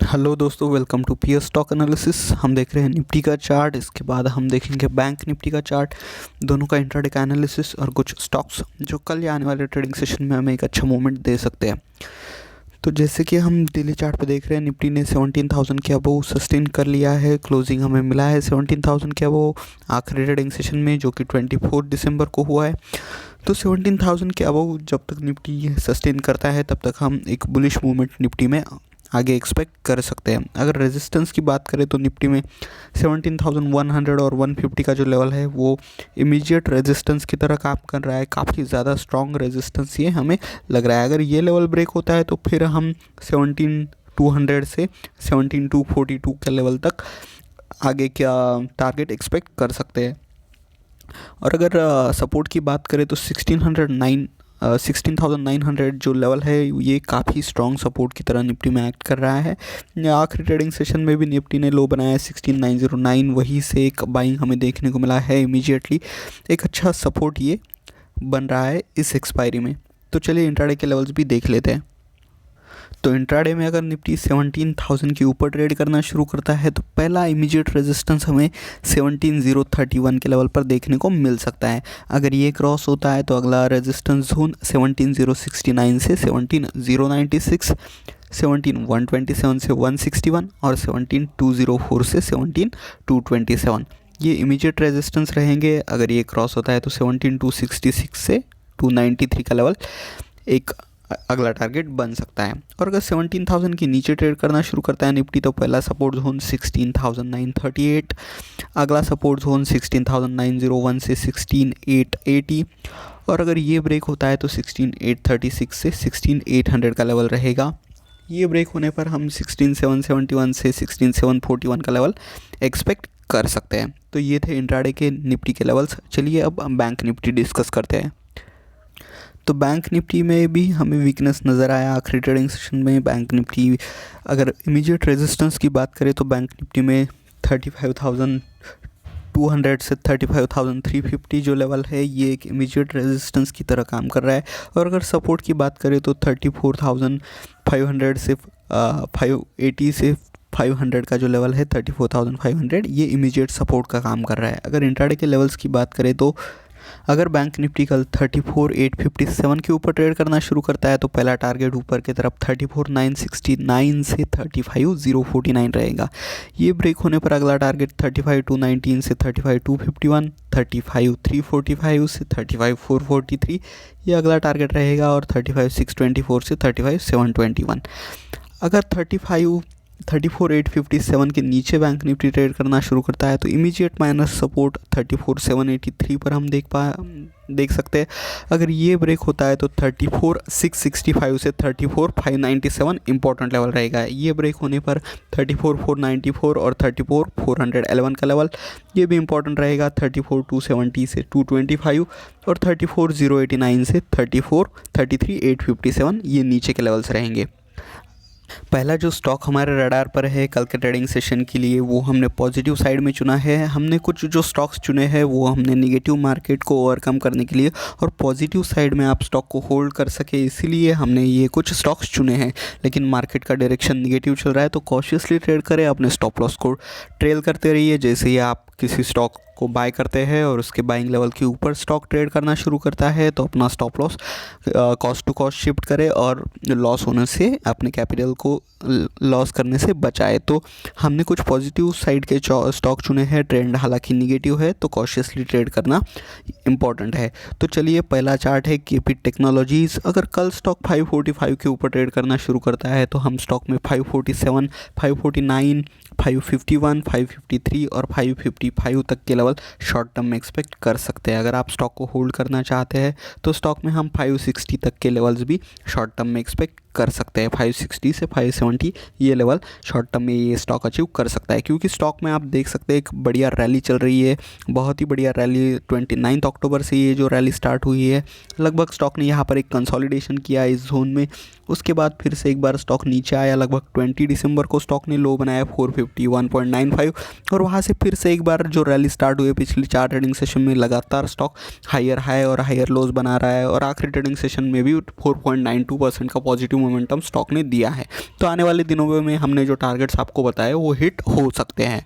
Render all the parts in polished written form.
Hello दोस्तों, welcome to PS stock analysis. हम देख रहे हैं निफ्टी का चार्ट, इसके बाद हम देखेंगे बैंक निफ्टी का चार्ट, दोनों का इंट्राडे का एनालिसिस और कुछ स्टॉक्स जो कल या आने वाले ट्रेडिंग सेशन में हमें एक अच्छा मूवमेंट दे सकते हैं। तो जैसे कि हम डेली चार्ट पे देख रहे हैं, निफ्टी ने 17,000 के अबव सस्टेन कर लिया है। क्लोजिंग हमें मिला है 17,000 के अबव आखिरी ट्रेडिंग सेशन में, जो कि 24 दिसंबर को हुआ है। तो 17,000 के अबव जब तक निफ्टी सस्टेन करता है तब तक हम एक बुलिश मूवमेंट निफ्टी में आगे एक्सपेक्ट कर सकते हैं। अगर रेजिस्टेंस की बात करें तो निफ्टी में 17,100 और 150 का जो लेवल है वो इमीडिएट रेजिस्टेंस की तरह काम कर रहा है। काफ़ी ज़्यादा स्ट्रॉन्ग रेजिस्टेंस ये हमें लग रहा है। अगर ये लेवल ब्रेक होता है तो फिर हम 17,200 से 17,242 के लेवल तक आगे क्या टारगेट एक्सपेक्ट कर सकते हैं। और अगर सपोर्ट की बात करें तो 16,900 जो लेवल है ये काफ़ी स्ट्रॉन्ग सपोर्ट की तरह निफ्टी में एक्ट कर रहा है। आखिरी ट्रेडिंग सेशन में भी निफ्टी ने लो बनाया है 16,909, वहीं से एक बाइंग हमें देखने को मिला है इमीडिएटली। एक अच्छा सपोर्ट ये बन रहा है इस एक्सपायरी में। तो चलिए इंट्राडे के लेवल्स भी देख लेते हैं। तो इंट्राडे में अगर निफ्टी 17,000 के ऊपर ट्रेड करना शुरू करता है तो पहला इमीडिएट रेजिस्टेंस हमें 17,031 के लेवल पर देखने को मिल सकता है। अगर ये क्रॉस होता है तो अगला रेजिस्टेंस जोन 17,069 से 17,096, 17,127 से 161 और 17,204 से 17,227 ये इमीडिएट रेजिस्टेंस रहेंगे। अगर ये क्रॉस होता है तो 17,266 से 293 का लेवल एक अगला टारगेट बन सकता है। और अगर 17,000 के नीचे ट्रेड करना शुरू करता है निफ्टी तो पहला सपोर्ट जोन 16,938, अगला सपोर्ट जोन 16,901 से 16,880 और अगर ये ब्रेक होता है तो 16,836 से 16,800 का लेवल रहेगा। ये ब्रेक होने पर हम 16,771 से 16,741 का लेवल एक्सपेक्ट कर सकते हैं। तो ये थे इंट्राडे के निफ्टी के लेवल्स। चलिए अब हम बैंक निफ्टी डिस्कस करते हैं। तो बैंक निफ्टी में भी हमें वीकनेस नज़र आया आखिरी ट्रेडिंग सेशन में। बैंक निफ्टी अगर इमीडिएट रेजिस्टेंस की बात करें तो बैंक निफ्टी में 35,200 से 35,350 जो लेवल है ये एक इमीडिएट रेजिस्टेंस की तरह काम कर रहा है। और अगर सपोर्ट की बात करें तो 34,500 से 580 से 500 का जो लेवल है 34,500 ये इमीडिएट सपोर्ट का काम कर रहा है। अगर इंट्राडे के लेवल्स की बात करें तो अगर बैंक निफ्टी कल 34,857 के ऊपर ट्रेड करना शुरू करता है तो पहला टारगेट ऊपर की तरफ 34,969 से 35,049 रहेगा। ये ब्रेक होने पर अगला टारगेट 35,219 से 35,251, 35,345 से 35,443 ये अगला टारगेट रहेगा और 35,624 से 35,721। अगर 34,857 के नीचे बैंक निफ्टी ट्रेड करना शुरू करता है तो इमीडिएट माइनस सपोर्ट 34,783 पर हम देख सकते हैं। अगर ये ब्रेक होता है तो 34,665 से 34,597 इंपॉर्टेंट लेवल रहेगा। ये ब्रेक होने पर 34,494 और 34,411 का लेवल ये भी इंपॉर्टेंट रहेगा। 34,270 से 225 और 34,089 से 33,857 ये नीचे के लेवल्स रहेंगे। पहला जो स्टॉक हमारे रडार पर है कल के ट्रेडिंग सेशन के लिए वो हमने पॉजिटिव साइड में चुना है। हमने कुछ जो स्टॉक्स चुने हैं वो हमने नेगेटिव मार्केट को ओवरकम करने के लिए और पॉजिटिव साइड में आप स्टॉक को होल्ड कर सके इसीलिए हमने ये कुछ स्टॉक्स चुने हैं। लेकिन मार्केट का डायरेक्शन नेगेटिव चल रहा है तो कॉशियसली ट्रेड करें, अपने स्टॉप लॉस को ट्रेल करते रहिए। जैसे ही आप किसी स्टॉक को बाय करते हैं और उसके बाइंग लेवल के ऊपर स्टॉक ट्रेड करना शुरू करता है तो अपना stop loss cost to cost shift करे और लॉस होने से अपने कैपिटल को लॉस करने से बचाए। तो हमने कुछ पॉजिटिव साइड के स्टॉक चुने हैं। ट्रेंड हालांकि निगेटिव है तो कॉशियसली ट्रेड करना इम्पॉर्टेंट है। तो चलिए पहला चार्ट है केपी टेक्नोलॉजीज़। अगर कल स्टॉक 545 के ऊपर ट्रेड करना शुरू करता है तो हम स्टॉक में 547, 549, 551, 553 और 555 तक के लेवल शॉर्ट टर्म में एक्सपेक्ट कर सकते हैं। अगर आप स्टॉक को होल्ड करना चाहते हैं तो स्टॉक में हम 560 तक के लेवल्स भी शॉर्ट टर्म में एक्सपेक्ट कर सकते हैं। 560 से 570 ये लेवल शॉर्ट टर्म में ये स्टॉक अचीव कर सकता है, क्योंकि स्टॉक में आप देख सकते हैं एक बढ़िया रैली चल रही है, बहुत ही बढ़िया रैली। 29 अक्टूबर से ये जो रैली स्टार्ट हुई है लगभग स्टॉक ने यहाँ पर एक कंसोलिडेशन किया इस जोन में। उसके बाद फिर से एक बार स्टॉक नीचे आया। लगभग 20 दिसंबर को स्टॉक ने लो बनाया 451.95 और वहाँ से फिर से एक बार जो रैली स्टार्ट हुई पिछले 4 ट्रेडिंग सेशन में लगातार स्टॉक हायर हाई और हायर लोज बना रहा है और आखिरी ट्रेडिंग सेशन में भी 4.92% का पॉजिटिव मोमेंटम स्टॉक ने दिया है। तो आने वाले दिनों में हमने जो टारगेट्स आपको बताए वो हिट हो सकते हैं।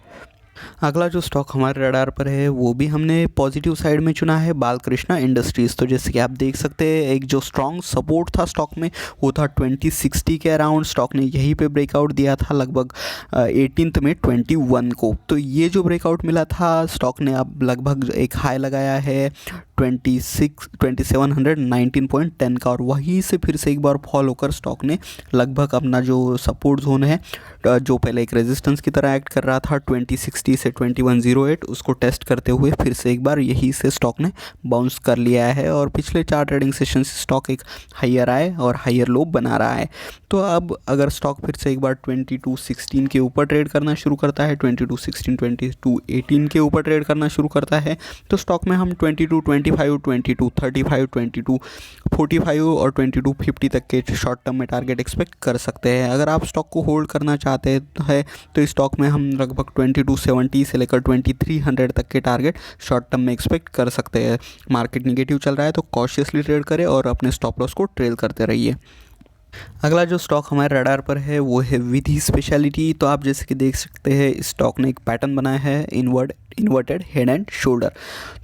अगला जो स्टॉक हमारे रडार पर है वो भी हमने पॉजिटिव साइड में चुना है, बालकृष्णा इंडस्ट्रीज़। तो जैसे कि आप देख सकते हैं एक जो स्ट्रॉन्ग सपोर्ट था स्टॉक में वो था 2060 के अराउंड। स्टॉक ने यहीं पे ब्रेकआउट दिया था लगभग 18 में 21 को। तो ये जो ब्रेकआउट मिला था स्टॉक ने अब लगभग एक हाई लगाया है 2719.10 का, और वहीं से फिर से एक बार फॉल होकर स्टॉक ने लगभग अपना जो सपोर्ट जोन है जो पहले एक रेजिस्टेंस की तरह एक्ट कर रहा था 2060 से 2108 उसको टेस्ट करते हुए फिर से एक बार यही से स्टॉक ने बाउंस कर लिया है, और पिछले 4 ट्रेडिंग सेशन से स्टॉक एक हायर आए और हायर लो बना रहा है। तो अब अगर स्टॉक फिर से एक बार 2216 के ऊपर ट्रेड करना शुरू करता है, 2216 2218 के ऊपर ट्रेड करना शुरू करता है, तो स्टॉक में हम 2225 2235 2245 और 2250 तक के शॉर्ट टर्म में टारगेट एक्सपेक्ट कर सकते हैं। अगर आप स्टॉक को होल्ड करना चाहते हैं तो इस स्टॉक में हम लगभग 2270 से लेकर 2300 तक के टारगेट शॉर्ट टर्म में एक्सपेक्ट कर सकते हैं। मार्केट निगेटिव चल रहा है तो कॉशियसली ट्रेड करें और अपने स्टॉप लॉस को ट्रेल करते रहिए। अगला जो स्टॉक हमारे रडार पर है वो है विधि स्पेशलिटी। तो आप जैसे कि देख सकते हैं इस स्टॉक ने एक पैटर्न बनाया है इन्वर्टेड हेड एंड शोल्डर।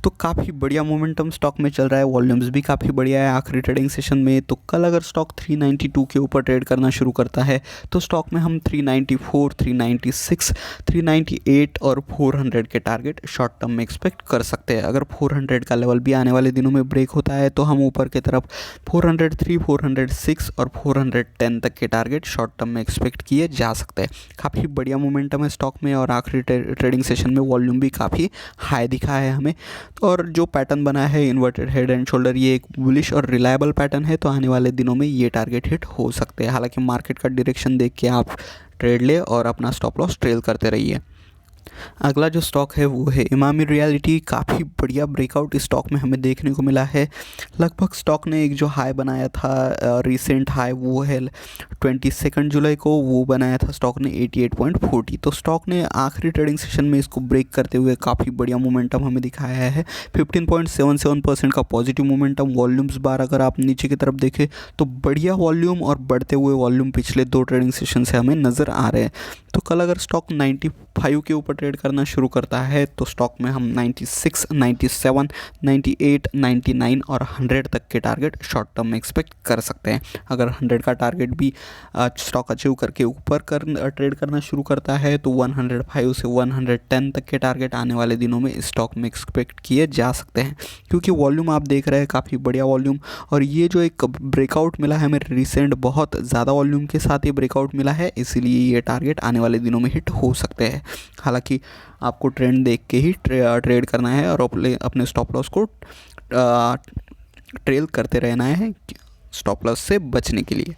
तो काफ़ी बढ़िया मोमेंटम स्टॉक में चल रहा है, वॉल्यूम्स भी काफ़ी बढ़िया है आखिरी ट्रेडिंग सेशन में। तो कल अगर स्टॉक 392 के ऊपर ट्रेड करना शुरू करता है तो स्टॉक में हम 394 396 398 और 400 के टारगेट शॉर्ट टर्म में एक्सपेक्ट कर सकते हैं। अगर 400 का लेवल भी आने वाले दिनों में ब्रेक होता है तो हम ऊपर की तरफ 403 406 और 410 तक के टारगेट शॉर्ट टर्म में एक्सपेक्ट किए जा सकते हैं। काफ़ी बढ़िया मोमेंटम है स्टॉक में और आखिरी ट्रेडिंग सेशन में वॉल्यूम भी काफ़ी हाई दिखा है हमें। और जो पैटर्न बना है इन्वर्टेड हेड एंड शोल्डर ये एक बुलिश और रिलायबल पैटर्न है, तो आने वाले दिनों में ये टारगेट हिट हो सकते हैं। हालांकि मार्केट का डायरेक्शन देख के आप ट्रेड ले और अपना स्टॉप लॉस ट्रेल करते रहिए। अगला जो स्टॉक है वो है इमामी रियलिटी। काफ़ी बढ़िया ब्रेकआउट इस स्टॉक में हमें देखने को मिला है। लगभग स्टॉक ने एक जो हाई बनाया था रिसेंट हाई वो है 22 जुलाई को, वो बनाया था स्टॉक ने 88.40। तो स्टॉक ने आखिरी ट्रेडिंग सेशन में इसको ब्रेक करते हुए काफ़ी बढ़िया मोमेंटम हमें दिखाया है। 15.77% का पॉजिटिव मोमेंटम। वॉल्यूम्स बार अगर आप नीचे की तरफ देखें तो बढ़िया वॉल्यूम और बढ़ते हुए वॉल्यूम पिछले 2 ट्रेडिंग सेशन से हमें नज़र आ रहे हैं। तो कल अगर स्टॉक 95 के ऊपर ट्रेड करना शुरू करता है तो स्टॉक में हम 96, 97, 98, 99 और 100 तक के टारगेट शॉर्ट टर्म में एक्सपेक्ट कर सकते हैं। अगर 100 का टारगेट भी स्टॉक अचीव करके ऊपर ट्रेड करना शुरू करता है तो 105 से 110 तक के टारगेट आने वाले दिनों में स्टॉक में एक्सपेक्ट किए जा सकते हैं, क्योंकि वॉल्यूम आप देख रहे हैं काफ़ी बढ़िया वॉल्यूम। और ये जो एक ब्रेकआउट मिला है हमें रिसेंट बहुत ज़्यादा वॉल्यूम के साथ ये ब्रेकआउट मिला है, इसीलिए ये टारगेट आने वाले दिनों में हिट हो सकते हैं। हालांकि आपको ट्रेंड देख के ही ट्रेड करना है और अपने स्टॉप लॉस को ट्रेल करते रहना है स्टॉप लॉस से बचने के लिए।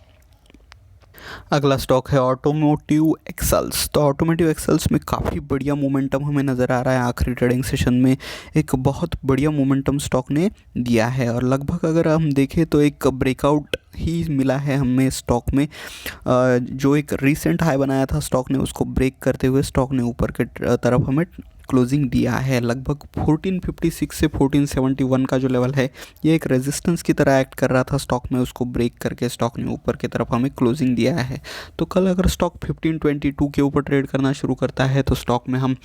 अगला स्टॉक है ऑटोमोटिव एक्सेल्स। तो ऑटोमोटिव एक्सेल्स में काफ़ी बढ़िया मोमेंटम हमें नज़र आ रहा है। आखिरी ट्रेडिंग सेशन में एक बहुत बढ़िया मोमेंटम स्टॉक ने दिया है और लगभग अगर हम देखें तो एक ब्रेकआउट ही मिला है हमें स्टॉक में। जो एक रीसेंट हाई बनाया था स्टॉक ने उसको ब्रेक करते हुए स्टॉक ने ऊपर के तरफ हमें क्लोजिंग दिया है। लगभग 1456 से 1471 का जो लेवल है ये एक रेजिस्टेंस की तरह एक्ट कर रहा था स्टॉक में, उसको ब्रेक करके स्टॉक ने ऊपर की तरफ हमें क्लोजिंग दिया है। तो कल अगर स्टॉक 1522 के ऊपर ट्रेड करना शुरू करता है तो स्टॉक में हम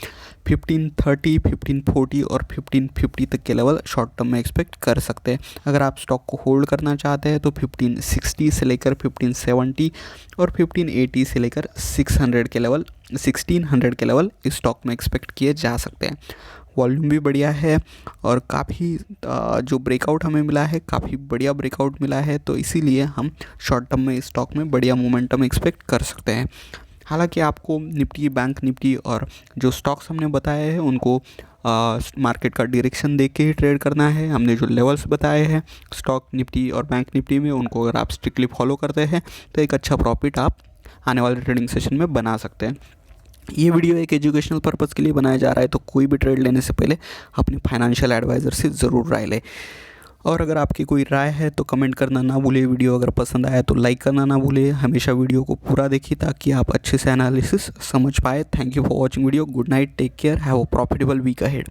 1530, 1540 और 1550 तक के लेवल शॉर्ट टर्म में एक्सपेक्ट कर सकते हैं। अगर आप स्टॉक को होल्ड करना चाहते हैं तो 1560 से लेकर 1570 और 1580 से लेकर 1600 के लेवल इस स्टॉक में एक्सपेक्ट किए जा सकते हैं। वॉल्यूम भी बढ़िया है और काफ़ी जो ब्रेकआउट हमें मिला है काफ़ी बढ़िया ब्रेकआउट मिला है, तो इसीलिए हम शॉर्ट टर्म में इस स्टॉक में बढ़िया मोमेंटम एक्सपेक्ट कर सकते हैं। हालांकि आपको निफ्टी, बैंक निफ्टी और जो स्टॉक्स हमने बताए हैं उनको मार्केट का डायरेक्शन देख के ही ट्रेड करना है। हमने जो लेवल्स बताए हैं स्टॉक निफ्टी और बैंक निफ्टी में उनको अगर आप स्ट्रिक्टली फॉलो करते हैं तो एक अच्छा प्रॉफिट आप आने वाले ट्रेडिंग सेशन में बना सकते हैं। ये वीडियो एक एजुकेशनल पर्पज़ के लिए बनाया जा रहा है, तो कोई भी ट्रेड लेने से पहले अपने फाइनेंशियल एडवाइज़र से ज़रूर राय लें। और अगर आपकी कोई राय है तो कमेंट करना ना भूलिए। वीडियो अगर पसंद आया तो लाइक करना ना भूलिए। हमेशा वीडियो को पूरा देखिए ताकि आप अच्छे से एनालिसिस समझ पाए। Thank you for watching video. Good night, take care, have a profitable week ahead.